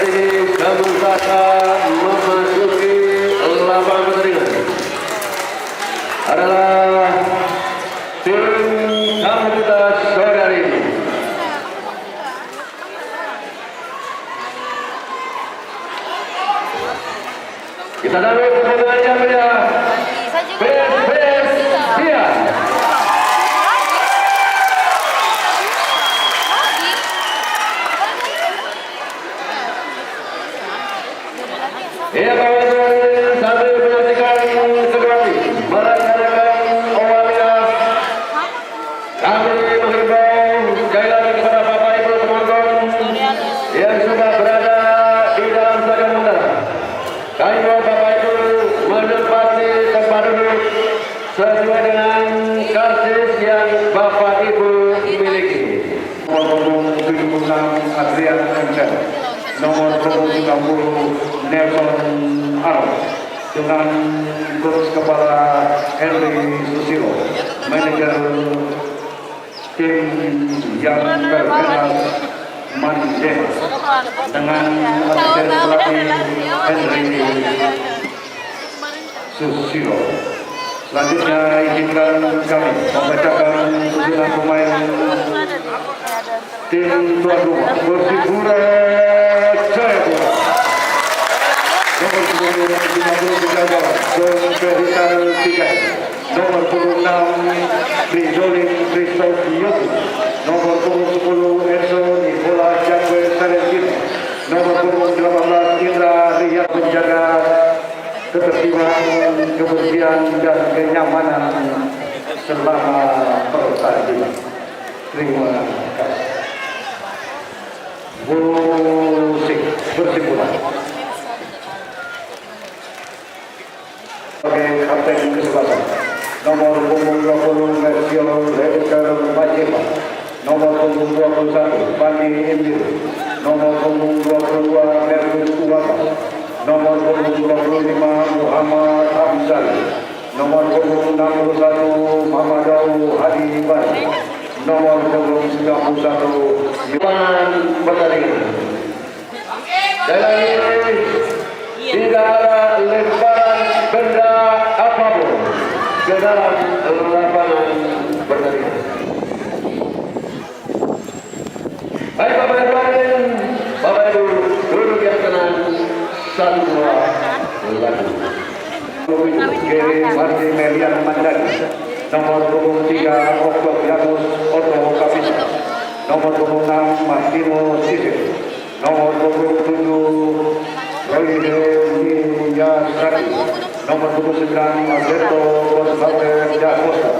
ini Kamusaka memasuki lapangan pertandingan adalah tim tamu kita sore hari ini. Kita dapat pertandingannya pada Persija. Ya kawan-kawan, sambil menyaksikan seperti melaksanakan awalnya, kami menghimbau sekali lagi kepada Bapak Ibu teman-teman yang sudah berada di dalam stadion Mandala. Kami mohon Bapak Ibu menempati tempat duduk sesuai dengan karcis yang Bapak Ibu miliki. Nomor 76 Adrian Encer, nomor 30 Nelson Arok, dengan coach kepala Henry Susilo, manajer tim yang terkenal Manjen, dengan asisten pelatih Henry Susilo. Selanjutnya izinkan kami membacakan 9 pemain tim tuan rumah Persipura Jayapura. Nomor 50 Ferital Tigai, nomor 26 Rizolin Christoph Yosu, nomor 10 Enzo Nicola Jacque Salentino, nomor 18 Indra Riyad menjaga ketertiban, kebersihan dan kenyamanan selama pertandingan. Terima kasih. Musik Persipura. Sebagai kapten ke-11, nomor punggung 20 Mercio Leiter Majema, nomor punggung 21 Pandi Emil, nomor punggung 22 Mervis Uwata, nomor punggung 25 Muhammad Hamzal, nomor punggung 61 Mamadou Hadi Bani, nomor punggung 91 Iwan Pertandingan. Dan ini tidak ada lemparan benda apapun ke dalam lapangan pertandingan. Baik Bapak Ibu, Bapak Ibu duduk yang tenang, satu dua lagu. Kiri Marti Melian Mandani, nomor 23 Oktavianus Otto Kapita, nomor 26 Martino Sisir, nomor 27 Roy Yasaki, nomor 29 Alberto González da Costa.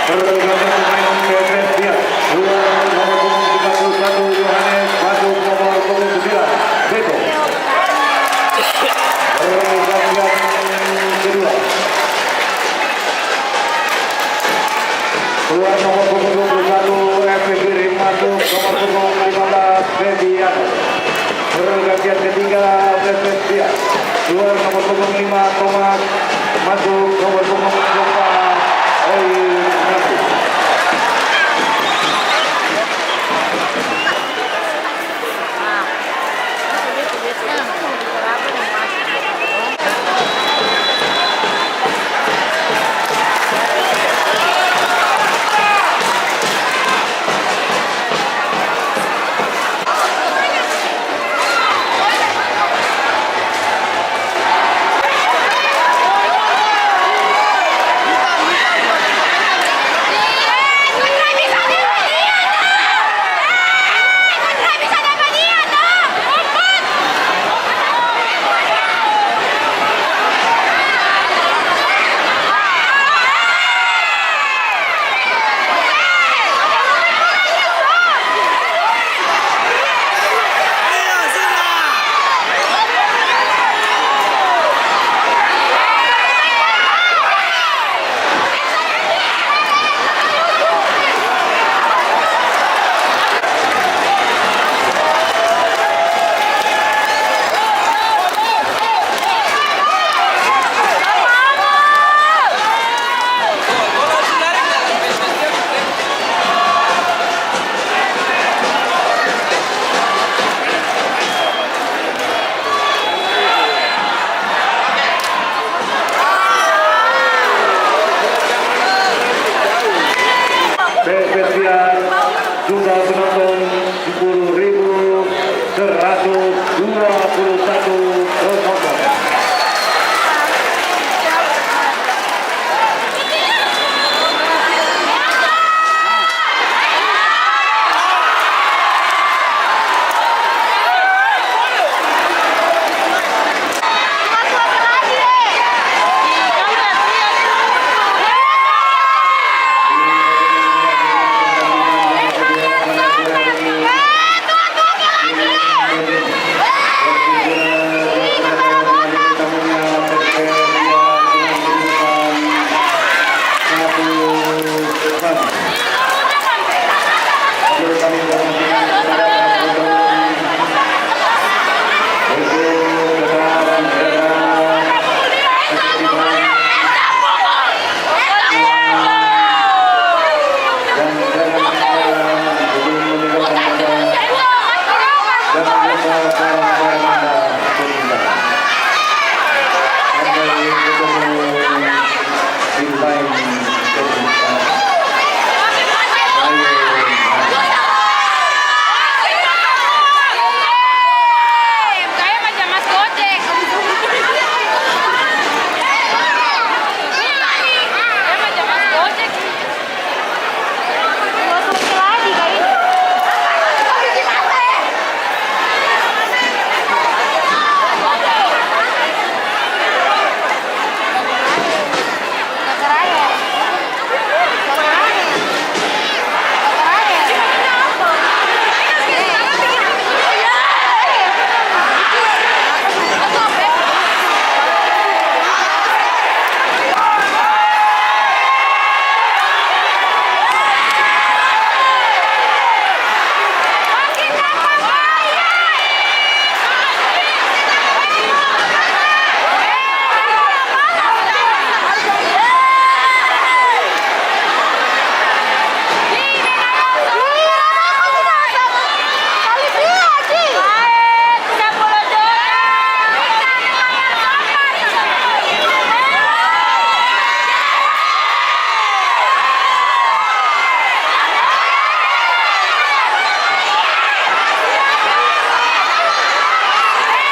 Pergantian pemain PSS dia. Keluar nomor punggung 31 Yohanes, masuk nomor punggung 9 Beto. Pergantian kedua. Keluar nomor punggung 21 FPB, masuk nomor punggung 15 Febiano. Pergantian ketiga PSS dia. Keluar nomor punggung 5 Thomas, masuk nomor punggung 4